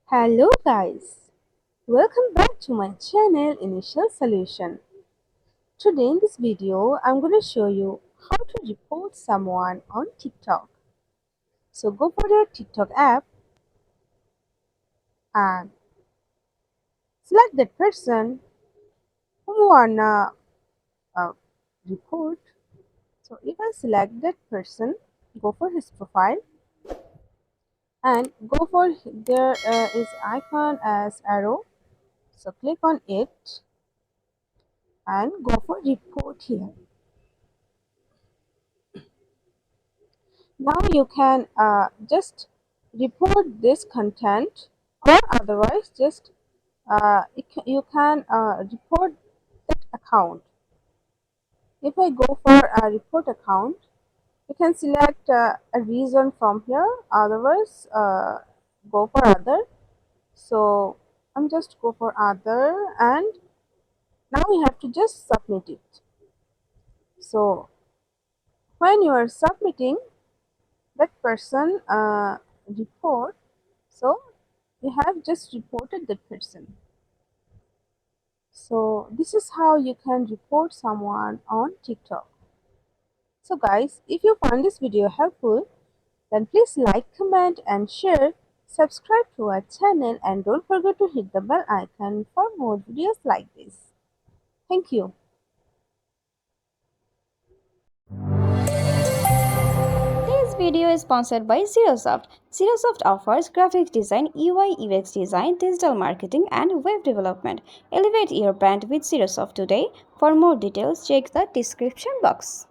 Hello guys, welcome back to my channel Initial Solution. Today in this video I'm going to show you how to report someone on TikTok. So go for your TikTok app and select that person whom you wanna uh, report. So if I select that person, go for his profile and go for there is icon as arrow. So click on it and go for report here. Now you can just report this content, or otherwise just you can report that account. If I go for a report account, you can select a reason from here, otherwise go for other. So I'm just go for other, and now you have to just submit it. So when you are submitting that person report, so you have just reported that person. So this is how you can report someone on TikTok. So guys, if you find this video helpful, then please like, comment and share. Subscribe to our channel and don't forget to hit the bell icon for more videos like this. Thank you. This video is sponsored by Zerosoft. Zerosoft offers graphic design, UI UX design, digital marketing, and web development. Elevate your brand with Zerosoft today. For more details, check the description box.